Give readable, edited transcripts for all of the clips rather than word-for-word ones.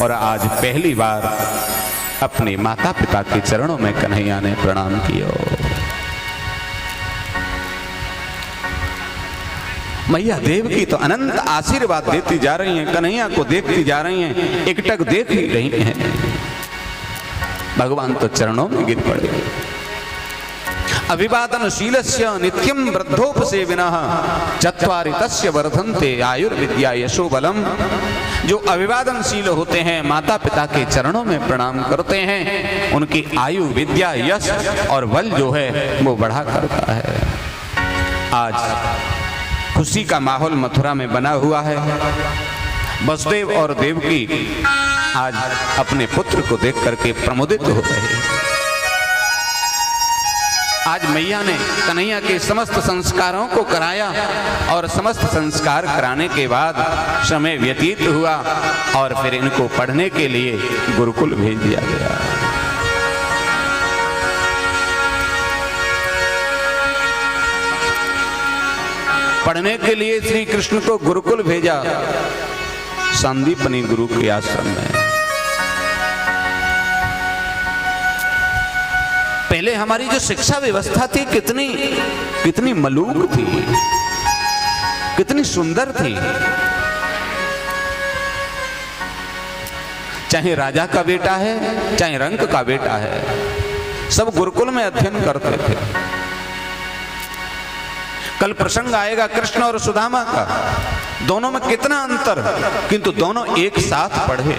और आज पहली बार अपने माता पिता के चरणों में कन्हैया ने प्रणाम किया। मैया देव की तो अनंत आशीर्वाद देती जा रही हैं, कन्हैया को देखती जा रही हैं, एकटक देख ही रही हैं। भगवान तो चरणों में गिर पड़े। अभिवादनशीलस्य नित्यं वृद्धोपसेविनः चत्वारि तस्य वर्धन्ते आयुर्विद्या यशो बलम। जो अभिवादनशील होते हैं, माता पिता के चरणों में प्रणाम करते हैं, उनकी आयु विद्या यश और बल जो है वो बढ़ा करता है। आज खुशी का माहौल मथुरा में बना हुआ है। वसुदेव और देवकी आज अपने पुत्र को देख करके प्रमोदित हो रहे हैं। आज मैया ने कन्हैया के समस्त संस्कारों को कराया और समस्त संस्कार कराने के बाद समय व्यतीत हुआ और फिर इनको पढ़ने के लिए गुरुकुल भेज दिया गया। पढ़ने के लिए श्री कृष्ण को गुरुकुल भेजा, संदीपनी गुरु के आश्रम में। पहले हमारी जो शिक्षा व्यवस्था थी कितनी मलूक थी, कितनी सुंदर थी। चाहे राजा का बेटा है, चाहे रंक का बेटा है, सब गुरुकुल में अध्ययन करते थे। कल प्रसंग आएगा कृष्ण और सुदामा का, दोनों में कितना अंतर, किंतु दोनों एक साथ पढ़े।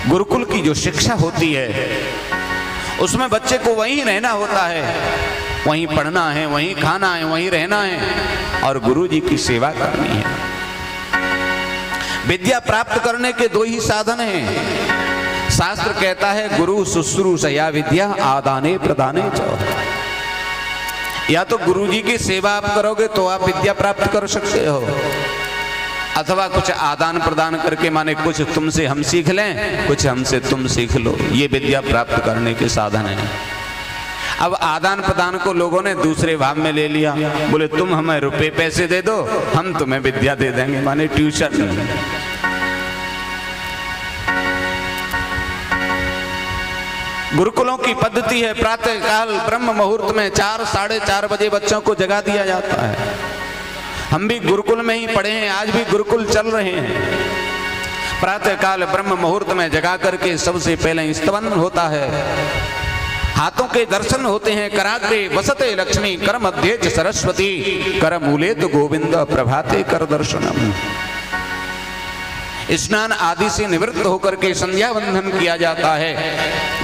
गुरुकुल की जो शिक्षा होती है उसमें बच्चे को वहीं रहना होता है, वहीं पढ़ना है, वहीं खाना है, वहीं रहना है और गुरु जी की सेवा करनी है। विद्या प्राप्त करने के दो ही साधन हैं। शास्त्र कहता है गुरु शुश्रूषया विद्या आदाने प्रदाने च। या तो गुरु जी की सेवा आप करोगे तो आप विद्या प्राप्त कर सकते हो, अथवा कुछ आदान प्रदान करके, माने कुछ तुमसे हम सीख लें, कुछ हमसे तुम सीख लो, ये विद्या प्राप्त करने के साधन है। अब आदान प्रदान को लोगों ने दूसरे भाव में ले लिया, बोले तुम हमें रुपए पैसे दे दो, हम तुम्हें विद्या दे देंगे, माने ट्यूशन। गुरुकुलों की पद्धति है, प्रातः काल ब्रह्म मुहूर्त में 4 साढ़े 4 बजे बच्चों को जगा दिया जाता है। हम भी गुरुकुल में ही पढ़े हैं, आज भी गुरुकुल चल रहे हैं। प्रातः काल ब्रह्म मुहूर्त में जगा करके सबसे पहले स्तवन होता है, हाथों के दर्शन होते हैं। कराग्रे वसते लक्ष्मी कर मध्य च सरस्वती कर मूले तो गोविंद प्रभाते कर दर्शनम। स्नान आदि से निवृत्त होकर के संध्या वंदन किया जाता है,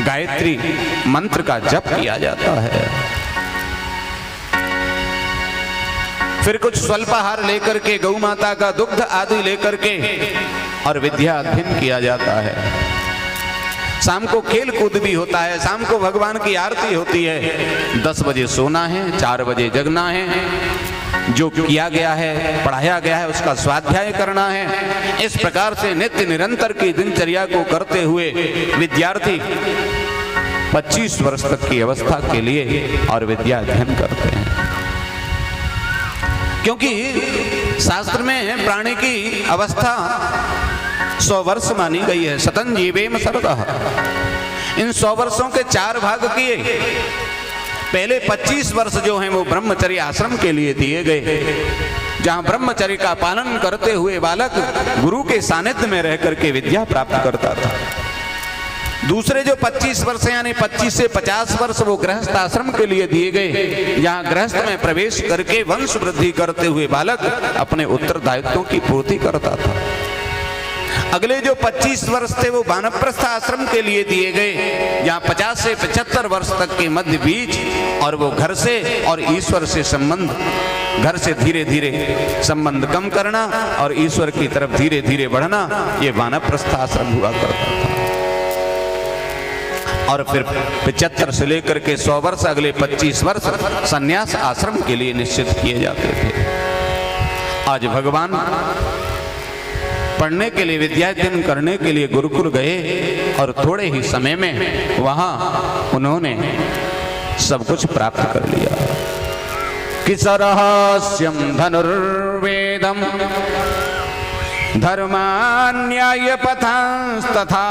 गायत्री मंत्र का जप किया जाता है। फिर कुछ स्वल्पाहार लेकर के, गौ माता का दुग्ध आदि लेकर के और विद्या अध्ययन किया जाता है। शाम को खेल कूद भी होता है, शाम को भगवान की आरती होती है। 10 बजे सोना है, 4 बजे जगना है, जो किया गया है, पढ़ाया गया है, उसका स्वाध्याय करना है। इस प्रकार से नित्य निरंतर की दिनचर्या को करते हुए विद्यार्थी 25 वर्ष तक की अवस्था के लिए और विद्या अध्ययन करते हैं। क्योंकि शास्त्र में प्राणी की अवस्था 100 वर्ष मानी गई है। शतं जीवेम शरदः। इन 100 वर्षों के 4 भाग किए। पहले 25 वर्ष जो हैं वो ब्रह्मचर्य आश्रम के लिए दिए गए, जहां ब्रह्मचर्य का पालन करते हुए बालक गुरु के सानिध्य में रह करके विद्या प्राप्त करता था। दूसरे जो 25 वर्ष यानी 25 से 50 वर्ष वो गृहस्थ आश्रम के लिए दिए गए, जहां गृहस्थ में प्रवेश करके वंश वृद्धि करते हुए बालक अपने उत्तरदायित्वों की पूर्ति करता था। अगले जो 25 वर्ष थे वो वानप्रस्थ आश्रम के लिए दिए गए, जहां 50 से 75 वर्ष तक के मध्य बीच, और वो घर से और ईश्वर से संबंध, घर से धीरे धीरे संबंध कम करना और ईश्वर की तरफ धीरे धीरे बढ़ना, ये वानप्रस्थ आश्रम हुआ करता था। और फिर 75 से लेकर के 100 वर्ष, अगले 25 वर्ष संन्यास आश्रम के लिए निश्चित किए जाते थे। आज भगवान पढ़ने के लिए, विद्याध्ययन करने के लिए गुरुकुल गए और थोड़े ही समय में वहां उन्होंने सब कुछ प्राप्त कर लिया। कि सरहस्यम धनुर्वेदम धर्मान्याय पथांस्तथा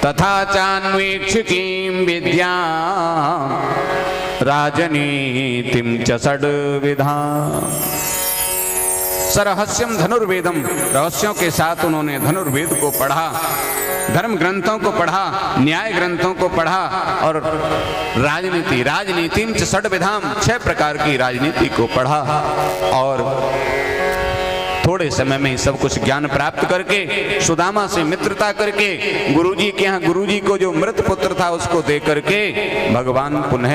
तथा चान्वीक्षिकीं विद्या राजनीतिं च षड्विधा। सरहस्यम धनुर्वेदम, रहस्यों के साथ उन्होंने धनुर्वेद को पढ़ा, धर्म ग्रंथों को पढ़ा, न्याय ग्रंथों को पढ़ा और राजनीतिम च षड्विधाम, 6 प्रकार की राजनीति को पढ़ा और थोड़े समय में ही सब कुछ ज्ञान प्राप्त करके सुदामा से मित्रता करके गुरुजी के यहाँ गुरुजी को जो मृत पुत्र था उसको दे करके भगवान पुनः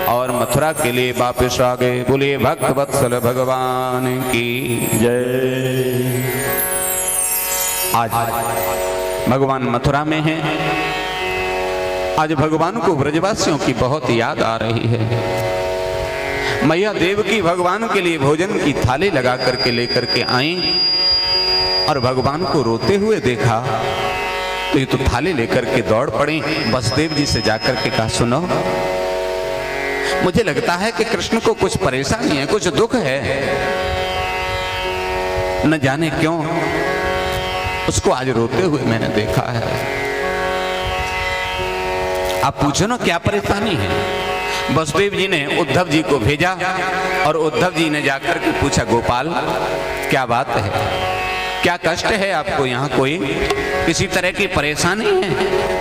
और मथुरा के लिए वापस आ गए। बोलिए भक्त वत्सल भगवान की जय। आज भगवान मथुरा में हैं। आज भगवान को ब्रजवासियों की बहुत याद आ रही है। मैया देवकी भगवान के लिए भोजन की थाली लगा करके लेकर के आई और भगवान को रोते हुए देखा तो ये तो थाली लेकर के दौड़ पड़े। वसुदेव जी से जाकर के कहा, सुनो, मुझे लगता है कि कृष्ण को कुछ परेशानी है, कुछ दुख है, न जाने क्यों उसको आज रोते हुए मैंने देखा है। आप पूछो ना क्या परेशानी है। वसुदेव जी ने उद्धव जी को भेजा और उद्धव जी ने जाकर के पूछा, गोपाल क्या बात है, क्या कष्ट है आपको, यहाँ कोई किसी तरह की परेशानी है?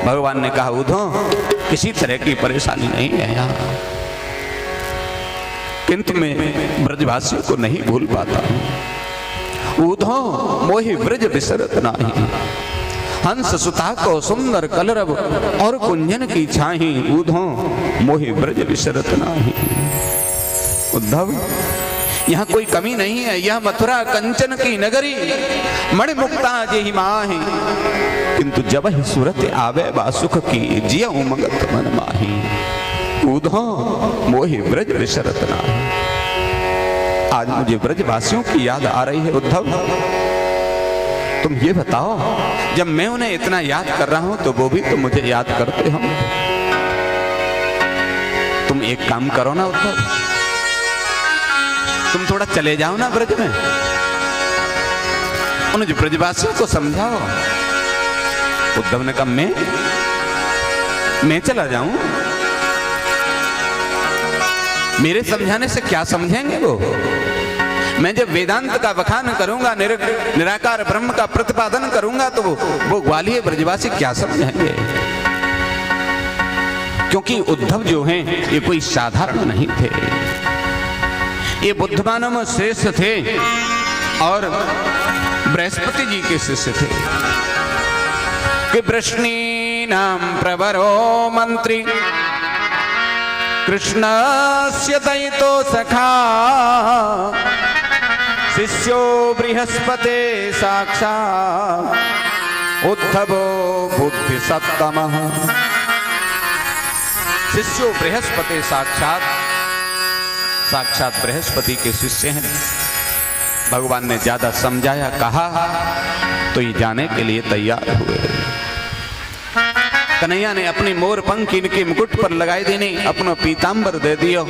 भगवान ने कहा, उद्धव किसी तरह की परेशानी नहीं है यहाँ, किंतु मैं ब्रजवासियों को नहीं भूल पाता हूँ। उद्धव मोहि ब्रज बिसरत नाही, हंस सुता को सुंदर कलरव और कुंजन की छाही, उद्धव मोहि ब्रज बिसरत नाही। उद्धव यहाँ कोई कमी नहीं है, यह मथुरा कंचन की नगरी, मणिमुक्ता जेहि माही, किंतु जब ही सूरत आवे बा सुख की, जिया उमंगत मन माही, उद्धव मोहि ब्रज बिसरत नाही। आज मुझे ब्रजवासियों की याद आ रही है। उद्धव तुम ये बताओ, जब मैं उन्हें इतना याद कर रहा हूं तो वो भी तो मुझे याद करते होंगे। तुम एक काम करो ना उद्धव, तुम थोड़ा चले जाओ ना ब्रज में, उन ब्रजवासियों को समझाओ। उद्धव ने कहा, मैं चला जाऊं? मेरे समझाने से क्या समझेंगे वो? मैं जब वेदांत का बखान करूंगा, निराकार ब्रह्म का प्रतिपादन करूंगा तो वो ग्वालियर ब्रजवासी क्या समझेंगे? क्योंकि उद्धव जो हैं ये कोई साधारण नहीं थे, ये बुद्धमानों में श्रेष्ठ थे और बृहस्पति जी के शिष्य थे। कि वृष्णी नाम प्रवरो मंत्री कृष्णस्य दयितो सखा, शिष्यो बृहस्पते साक्षात् उद्धवो बुद्धि सत्तमः। शिष्यो बृहस्पति साक्षात बृहस्पति के शिष्य हैं। भगवान ने ज्यादा समझाया, कहा तो ये जाने के लिए तैयार हुए। कन्हैया ने अपनी मोर पंख इनके मुकुट पर लगाई देने, अपना पीतांबर दे दियो।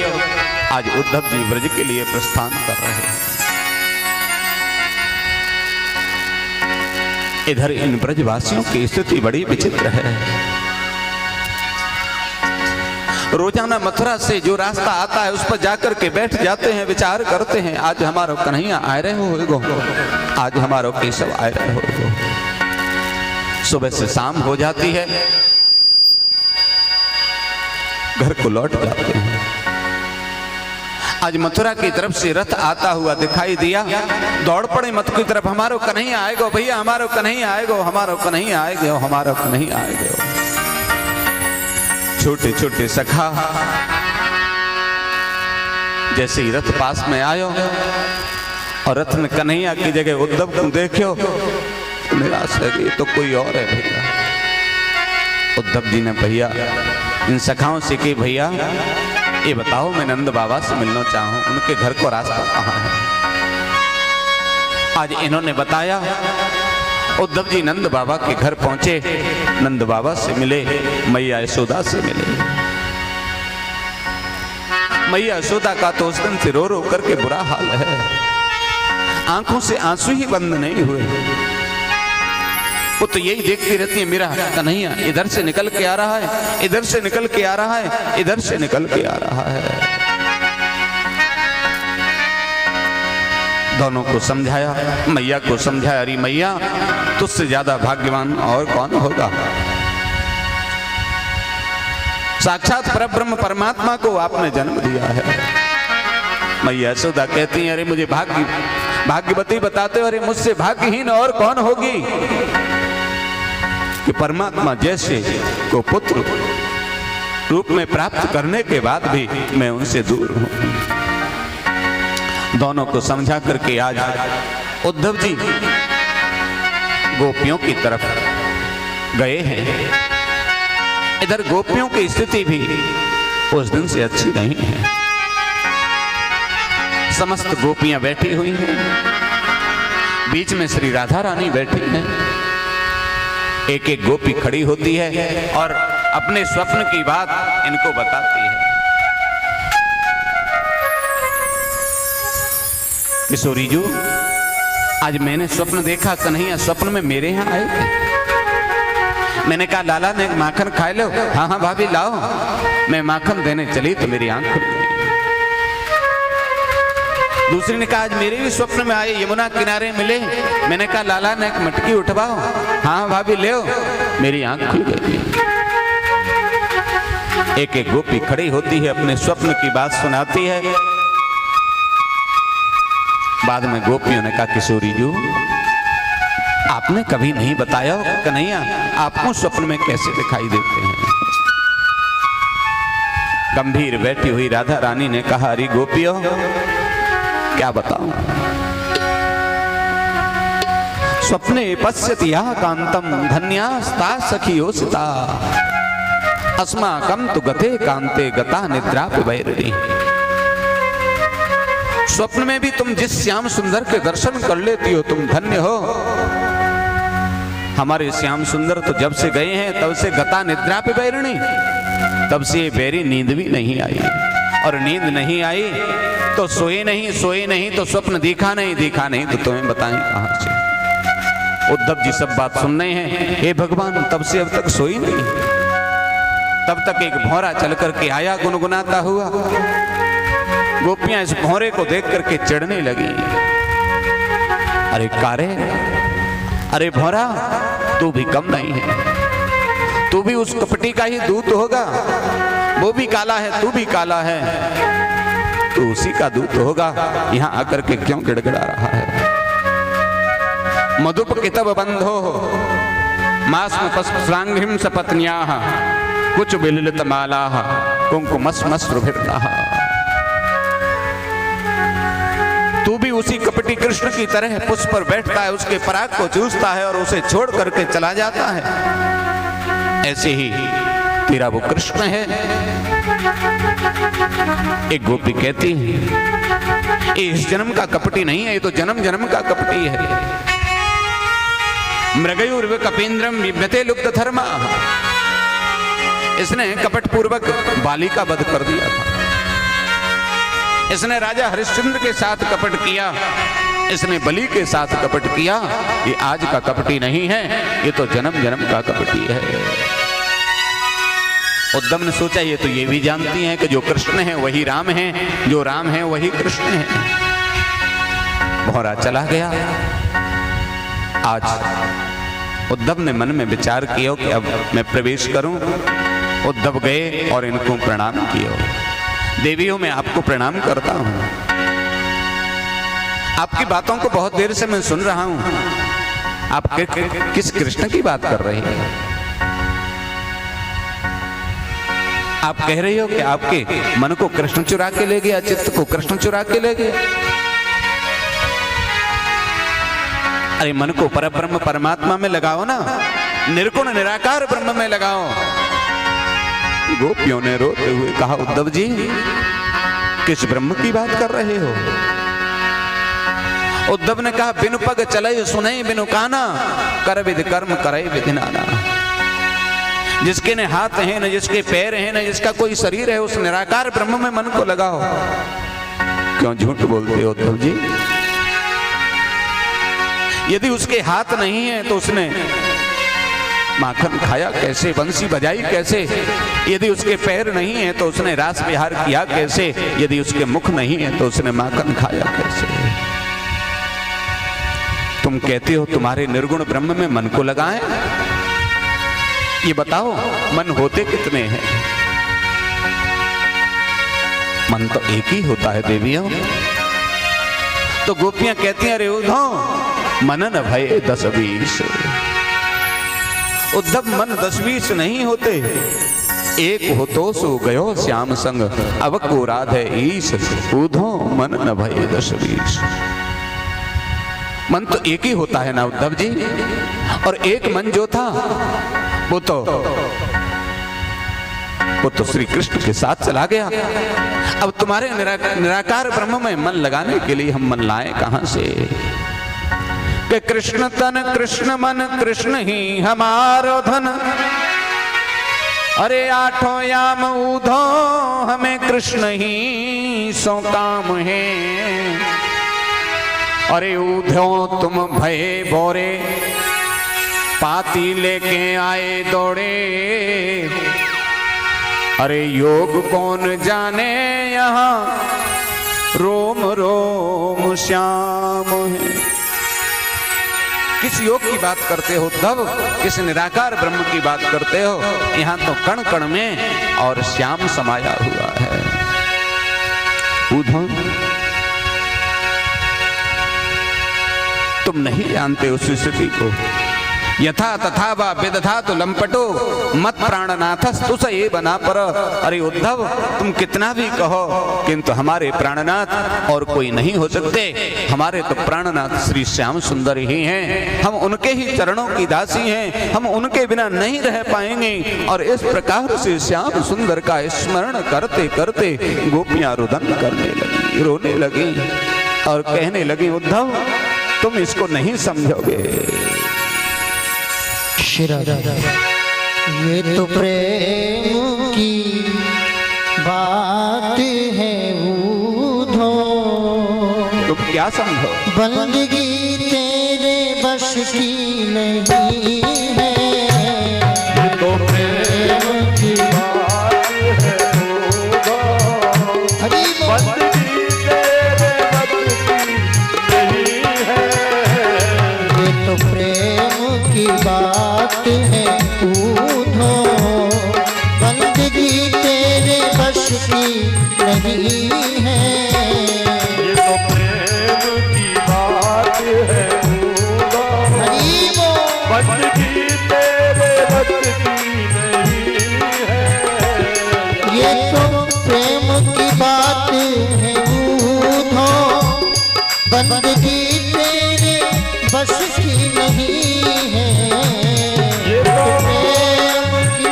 आज उद्धव जी ब्रज के लिए प्रस्थान कर रहे हैं। इधर इन ब्रजवासियों की स्थिति बड़ी विचित्र है। रोजाना मथुरा से जो रास्ता आता है उस पर जाकर के बैठ जाते हैं, विचार करते हैं, आज हमारो कन्हैया आए रहे हो, आज हमारो केशव आए रहे हो। सुबह से शाम हो जाती है, घर को लौट जाते हैं। आज मथुरा की तरफ से रथ आता हुआ दिखाई दिया, दौड़ पड़े मत की तरफ, हमारो कन्हैया आएगो भैया, हमारो कन्हैया आएगो, हमारो कन्हैया आएगो, हमारो कन्हैया आएगो। छोटे छोटे सखा जैसे ही रथ पास में आयो और रथ में कन्हैया की जगह उद्धव को देखो, निराश है, ये तो कोई और है भैया। उद्धव जी ने भैया इन सखाओं से कि भैया ये बताओ, मैं नंद बाबा से मिलना चाहूं, उनके घर को रास्ता कहाँ है? आज इन्होंने बताया। उद्धव जी नंद बाबा के घर पहुंचे, नंद बाबा से मिले, मैया यशोदा से मिले। मैया यशोदा का तो उस दिन से रो रो करके बुरा हाल है, आंखों से आंसू ही बंद नहीं हुए। वो तो यही देखती रहती है, मेरा कन्हैया इधर से निकल के आ रहा है, इधर से निकल के आ रहा है, इधर से निकल के आ रहा है। दोनों को समझाया, मैया को समझाया, अरे मैया तुझसे ज्यादा भाग्यवान और कौन होगा। साक्षात परब्रह्म परमात्मा को आपने जन्म दिया है। मैया यशोदा कहती हैं, अरे मुझे भाग्यवती बताते हो, अरे मुझसे भाग्यहीन और कौन होगी कि परमात्मा जैसे को पुत्र रूप में प्राप्त करने के बाद भी मैं उनसे दूर हूं। दोनों को समझा करके आज उद्धव जी गोपियों की तरफ गए हैं। इधर गोपियों की स्थिति भी उस दिन से अच्छी नहीं है। समस्त गोपियां बैठी हुई हैं, बीच में श्री राधा रानी बैठी हैं। एक एक गोपी खड़ी होती है और अपने स्वप्न की बात इनको बताती है। किशोरी जी, आज मैंने स्वप्न देखा, कन्हैया स्वप्न में मेरे यहाँ आए थे। मैंने कहा लाला ने माखन खा लो। हाँ हाँ भाभी लाओ। मैं माखन देने चली तो मेरी आंख खुल गई। दूसरी ने कहा आज मेरे भी स्वप्न में आए, यमुना किनारे मिले। मैंने कहा लाला ने एक मटकी उठवाओ। हाँ भाभी ले, मेरी आंख खुल गई। एक एक गोपी खड़ी होती है, अपने स्वप्न की बात सुनाती है। बाद में गोपियों ने कहा किशोरी जी, आपने कभी नहीं बताया कन्हैया आपको स्वप्न में कैसे दिखाई देते हैं। गंभीर बैठी हुई राधा रानी ने कहा, अरे गोपियों क्या बताऊं। स्वप्ने पश्यति यः कांतम धन्यास्ता सखियोसिता अस्माकं तु गते कांते गता निद्रा वैरिणी। स्वप्न में भी तुम जिस श्याम सुंदर के दर्शन कर लेती हो तुम धन्य हो। हमारे श्याम सुंदर तो जब से गए हैं तब से गता निद्रा पे बैरिणी, तब से ये बैरी नींद भी नहीं आई। और नींद नहीं आई तो सोए नहीं तो स्वप्न दिखा नहीं तो तुम्हें बताएं कहां से। उद्धव जी सब बात सुन रहे हैं, हे भगवान तब से अब तक सोई नहीं। तब तक एक भौरा चल करके आया गुनगुनाता हुआ। गोपियां इस भौरे को देख करके चिढ़ने लगी। अरे कारे, अरे भौरा तू भी कम नहीं है, तू भी उस कपटी का ही दूत होगा। वो भी काला है, तू भी काला है, तू उसी का दूत होगा। यहां आकर के क्यों गिड़गिड़ा रहा है। मधुप कितब बंधो मास्म पस्त्रांघ्रिम सपत्न्याः कुछ बिललित मालाः कुंकुमस्मस्रुभिर्नः। तू भी उसी कपटी कृष्ण की तरह पुष्प पर बैठता है, उसके पराग को चूसता है और उसे छोड़ करके चला जाता है। ऐसे ही तेरा वो कृष्ण है। एक गोपी कहती है ये इस जन्म का कपटी नहीं है, ये तो जन्म जन्म का कपटी है। मृगयुर्व कपींद्रम विभ्यते लुप्त धर्मा। इसने कपट पूर्वक बाली का वध कर दिया था। इसने राजा हरिश्चंद्र के साथ कपट किया, इसने बलि के साथ कपट किया। ये आज का कपटी नहीं है, ये तो जन्म जन्म का कपटी है। उद्धव ने सोचा ये तो ये भी जानती हैं कि जो कृष्ण है वही राम है, जो राम है वही कृष्ण है। भौरा चला गया। आज उद्धव ने मन में विचार किया कि अब मैं प्रवेश करूं। उद्धव गए और इनको प्रणाम किया। देवियों मैं आपको प्रणाम करता हूं। आपकी बातों को बहुत देर से मैं सुन रहा हूं। आप किस कृष्ण की बात कर रही हैं? आप कह रही हो कि आपके मन को कृष्ण चुरा के ले गया, चित्त को कृष्ण चुरा के ले गया। अरे मन को परब्रह्म परमात्मा में लगाओ ना, निर्गुण निराकार ब्रह्म में लगाओ। गोपियों ने रोते हुए कहा उद्धव जी किस ब्रह्म की बात कर रहे हो? उद्धव ने कहा बिनु पग चले सुने बिनु काना कर विधि कर्म करे विधि नाना। जिसके न हाथ हैं न जिसके पैर हैं न जिसका कोई शरीर है, उस निराकार ब्रह्म में मन को लगाओ। क्यों झूठ बोलते हो उद्धव जी? यदि उसके हाथ नहीं है तो उसने माखन खाया कैसे, बंसी बजाई कैसे? यदि उसके पैर नहीं है तो उसने रास विहार किया कैसे? यदि उसके मुख नहीं है तो उसने माखन खाया कैसे? तुम कहते हो तुम्हारे निर्गुण ब्रह्म में मन को लगाएं। ये बताओ मन होते कितने हैं? मन तो एक ही होता है देवियों। तो गोपियां कहती हैं अरे उद्धव मनन भय 10-20। उद्धव मन 10-20 नहीं होते, एक हो तो सो गयो श्याम संग, अब को राधे ईश, उद्धव मन न भय 10-20। मन तो एक ही होता है ना उद्धव जी। और एक मन जो था वो तो श्री कृष्ण के साथ चला गया। अब तुम्हारे निराकार ब्रह्म में मन लगाने के लिए हम मन लाए कहां से? कि कृष्ण तन कृष्ण मन कृष्ण ही हमारो धन, अरे आठों याम ऊधो हमें कृष्ण ही सो काम है। अरे ऊधो तुम भये बोरे, पाती लेके आए दौड़े, अरे योग कौन जाने यहाँ रोम रोम श्याम है। किस योग की बात करते हो उद्धव? किस निराकार ब्रह्म की बात करते हो? यहाँ तो कण कण में और श्याम समाया हुआ है। उद्धव तुम नहीं जानते उस स्थिति को। यथा तथा वा विदधातु लंपटो मत प्राणनाथस तुस ये बना पर। अरे उद्धव तुम कितना भी कहो किंतु हमारे प्राणनाथ और कोई नहीं हो सकते। हमारे तो प्राणनाथ श्री श्याम सुंदर ही हैं। हम उनके ही चरणों की दासी हैं, हम उनके बिना नहीं रह पाएंगे। और इस प्रकार से श्याम सुंदर का स्मरण करते करते गोपियां रुदन करने लगी, रोने लगी और कहने लगी उद्धव तुम इसको नहीं समझोगे। ये तो प्रेम की बात है ऊधो, तुम क्या समझो? बंदगी तेरे बस की नहीं है। ये तो प्रेम की बात है ऊधो, बंदगी तेरे बस की नहीं है। ये तो प्रेम की बात है ऊधो, बंदगी तेरे बस की नहीं है। ये तो प्रेम की बात है ऊधो, बंदगी तेरे बस की नहीं है। ये तो प्रेम की बात है ऊधो, बंदगी तेरे बस की नहीं है। ये तो प्रेम की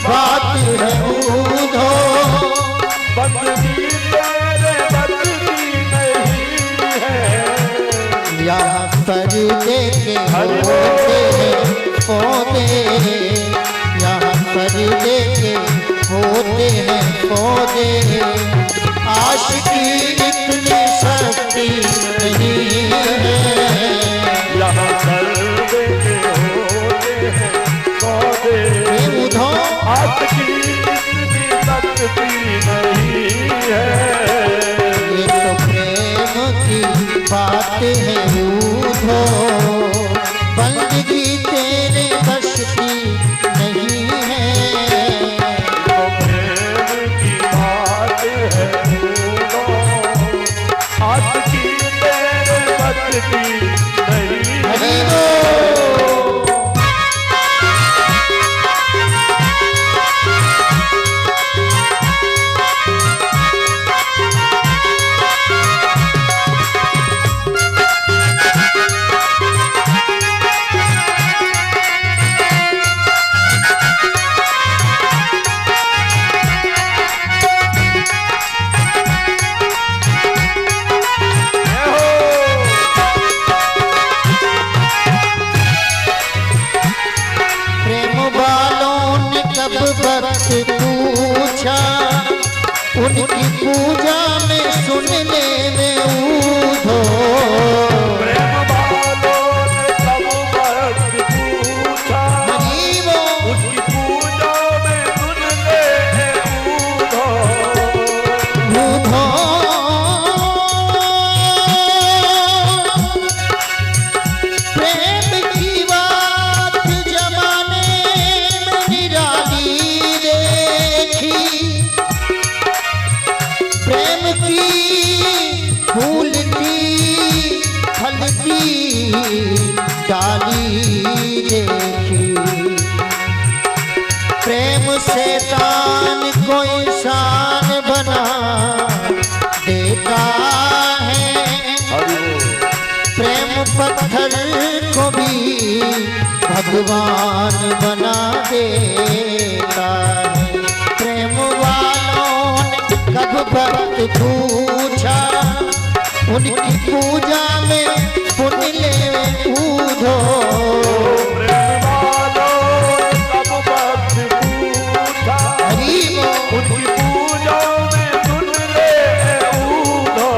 बात है ऊधो, बंदगी तेरे बस की नहीं है। यहाँ पर्दे के होते हैं पौधे, यहाँ पर्दे के होते हैं पौधे। आशिकी इतनी सस्ती नहीं है। यहाँ पर्दे के होते हैं पौधे, ऊधो आज की इतनी शक्ति नहीं है। ये तो प्रेम की बात है ऊधो, बंदगी तेरे बस की नहीं है। तो प्रेम की बात है ऊधो, आज की तेरे बस की नहीं हरि है। बोल। उनकी पूजा में सुन ले वे ऊधो। प्रेम वालों ने सब भक्त पूछा, हरीबो उसकी पूजा में सुन ले ऊधो। ऊधो प्रेम की बात जमाने में निराली देखी। प्रेम की फूलती फलती डाली देखी। प्रेम से दान को इंसान बना देता है। प्रेम पत्थर को भी भगवान बना देता है। प्रेम वालों ने कब भक्त पूछा, उनकी पूजा में पुण्य ले ऊधो। प्रेम वालों ने सब भक्त पूछा, हरीबो उसकी पूजा में सुन ले ऊधो।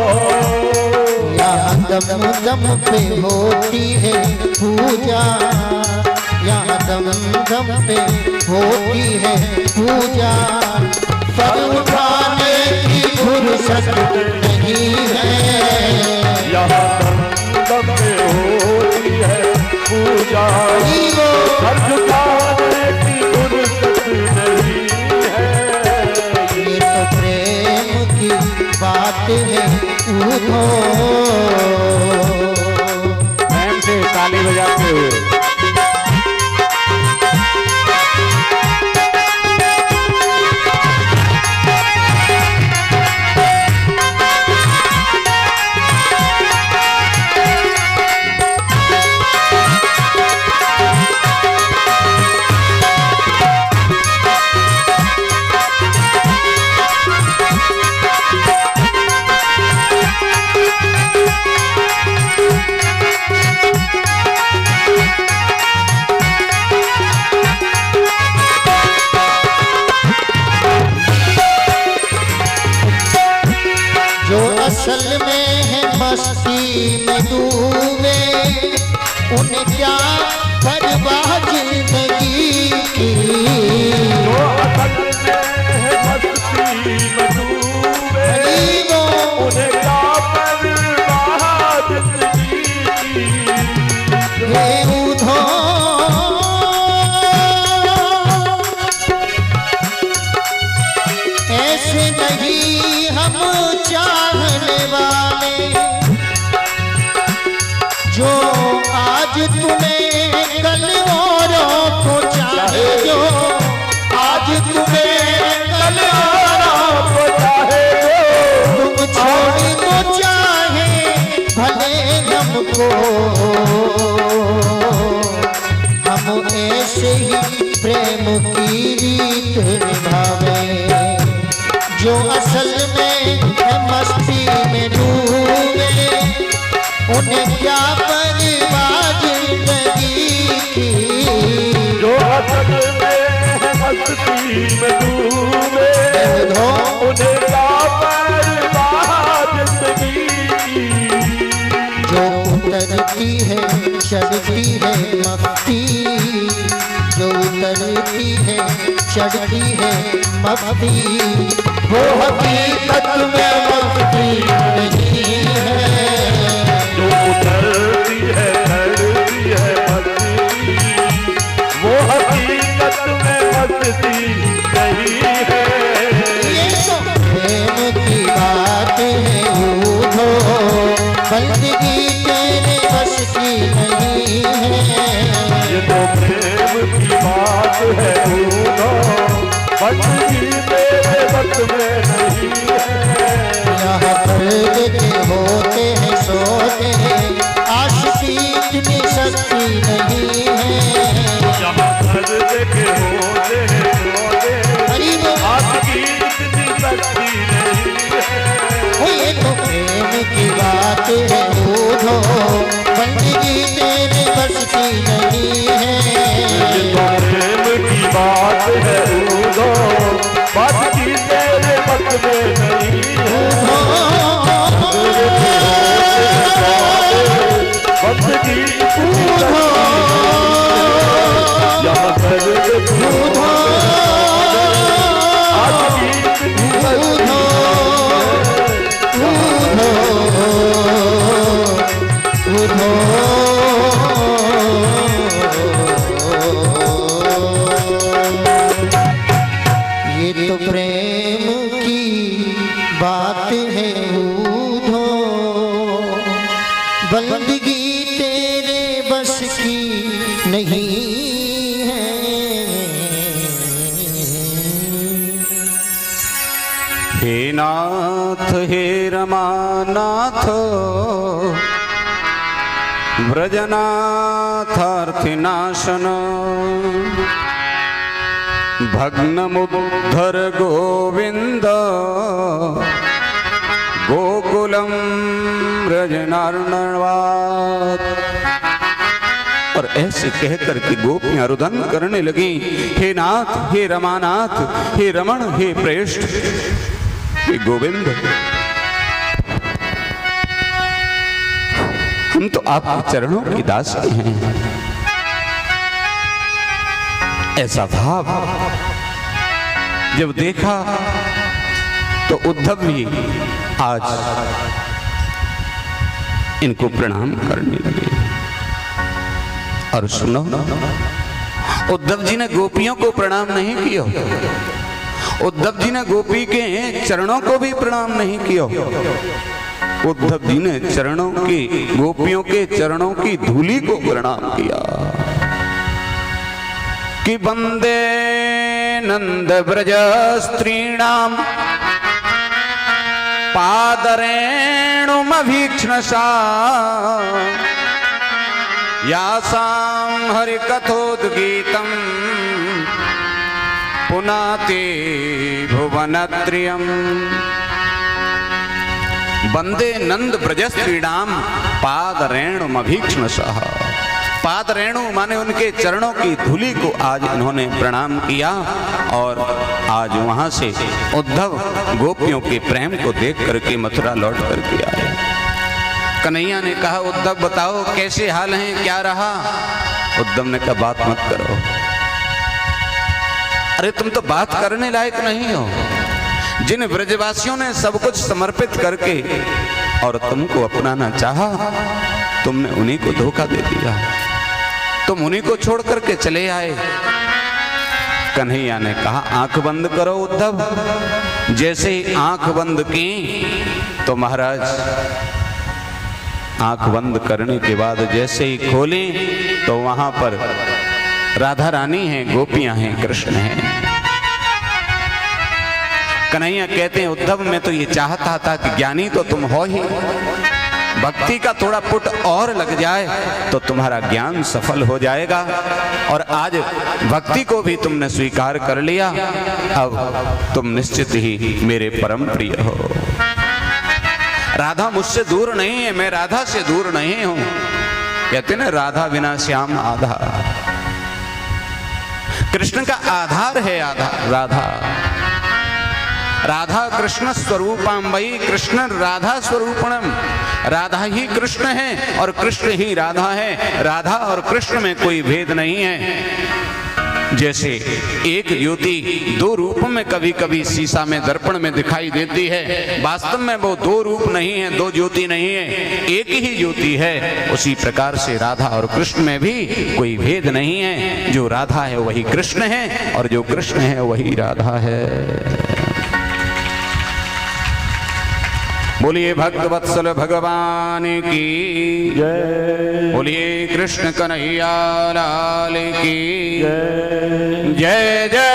यहाँ दम दम पे होती है पूजा, यहाँ दम दम पे होती है पूजा। पर उठाने की फुर्सत नहीं है। यहाँ दम पे होती है पूजा, हरीबो सर झुकाने की फुर्सत नहीं है। ये तो प्रेम की बात है ऊधो। प्रेम से ताली बजाते हुए जो असल में है मस्ती में डूबे, उन्हें क्या परवाह जिंदगी की। जो असल में है मस्ती में डूबे, हरीबो उन्हें क्या परवाह जिंदगी की। ये ऊधो ऐसे नहीं हम चाहने वाले, जो आज तुम्हें कल औरों को चाहे। जो आज तुम्हें कल औरों को चाहे, तुम छोड़ दो चाहे भले हमको। हम ऐसे ही प्रेम की रीत निभावे। जो असल में है मस्ती में डूबे, उन्हें क्या परवाह जिंदगी की। जो असल में है मस्ती में डूबे, उन्हें क्या परवाह जिंदगी की। जो उतरती है चढ़ती है मस्ती, जो उतरती है चढ़ती है मस्ती, वो हकीकत में मस्ती नहीं है। जो उतरती है चढ़ती है मस्ती, वो हकीकत में मस्ती नहीं है। ये तो प्रेम की बात है ऊधो, बंदगी तेरे बस की नहीं है। ये तो प्रेम की बात है ऊधो, बंदगी मेरे बस में नहीं है। यहाँ पर्द के होते हैं सोते हैं, आशिकी इतनी सस्ती नहीं है। यहाँ पर्दे के होते हैं सोते हैं, हरीबो आशिकी इतनी सस्ती नहीं है। ये तो प्रेम की बात है ऊधो, बंदगी तेरे बस की नहीं है। ये तो प्रेम की बात है ऊधो, बात की तेरे बस में नहीं बंदगी तेरे बस की नहीं है। हे नाथ हे रमानाथ व्रजनाथार्थिनाशन भग्नमुद्धर गोविंद गोकुलम व्रजनार्णवात्। और ऐसे कहकर के गोपियां रुदन करने लगी, हे नाथ हे रमानाथ हे रमण हे प्रेष्ठ हे गोविंद, हम तो आपके चरणों की दासी हैं। ऐसा भाव जब देखा तो उद्धव भी आज इनको प्रणाम करने लगे। और सुनो, उद्धव जी ने गोपियों को प्रणाम नहीं किया, उद्धव जी ने गोपी के चरणों को भी प्रणाम नहीं किया, उद्धव जी ने चरणों की गोपियों के चरणों की धूली को प्रणाम किया कि वंदे नंद ब्रज स्त्रीणाम पादरेणुमभीक्ष्णसा यासां हरिकथोद्गीतं पुनाति भुवनत्रियम्। वंदे नंद ब्रज स्त्रीणाम पादरेणुमभीक्ष्णसा। पाद रेणु माने उनके चरणों की धूलि को आज इन्होंने प्रणाम किया। और आज वहां से उद्धव गोपियों के प्रेम को देख करके मथुरा लौट करके आए। कन्हैया ने कहा, उद्धव बताओ कैसे हाल हैं, क्या रहा? उद्धव ने कहा, बात मत करो। अरे तुम तो बात करने लायक नहीं हो। जिन ब्रजवासियों ने सब कुछ समर्पित करके और तुमको अपनाना चाहा, तुमने उन्हीं को धोखा दे दिया, तुम उन्हीं को छोड़ करके चले आए। कन्हैया ने कहा, आंख बंद करो उद्धव। जैसे ही आंख बंद की तो महाराज आंख बंद करने के बाद जैसे ही खोली तो वहां पर राधा रानी हैं, गोपियां हैं, कृष्ण हैं। कन्हैया कहते हैं, उद्धव मैं तो ये चाहता था कि ज्ञानी तो तुम हो ही, भक्ति का थोड़ा पुट और लग जाए तो तुम्हारा ज्ञान सफल हो जाएगा। और आज भक्ति को भी तुमने स्वीकार कर लिया, अब तुम निश्चित ही मेरे परम प्रिय हो। राधा मुझसे दूर नहीं है, मैं राधा से दूर नहीं हूं। कहते ना, राधा बिना श्याम आधा। कृष्ण का आधार है राधा। राधा कृष्ण स्वरूपाम्बई, कृष्ण राधा स्वरूपणम। राधा ही कृष्ण है और कृष्ण ही राधा है। राधा और कृष्ण में कोई भेद नहीं है। जैसे एक ज्योति दो रूप में कभी कभी शीशा में दर्पण में दिखाई देती है, वास्तव में वो दो रूप नहीं है, दो ज्योति नहीं है, एक ही ज्योति है। उसी प्रकार से राधा और कृष्ण में भी कोई भेद नहीं है। जो राधा है वही कृष्ण है और जो कृष्ण है वही राधा है। बोलिए भक्त वत्सल भगवान की जय। बोलिए कृष्ण कन्हैया लाल की जय। जय जय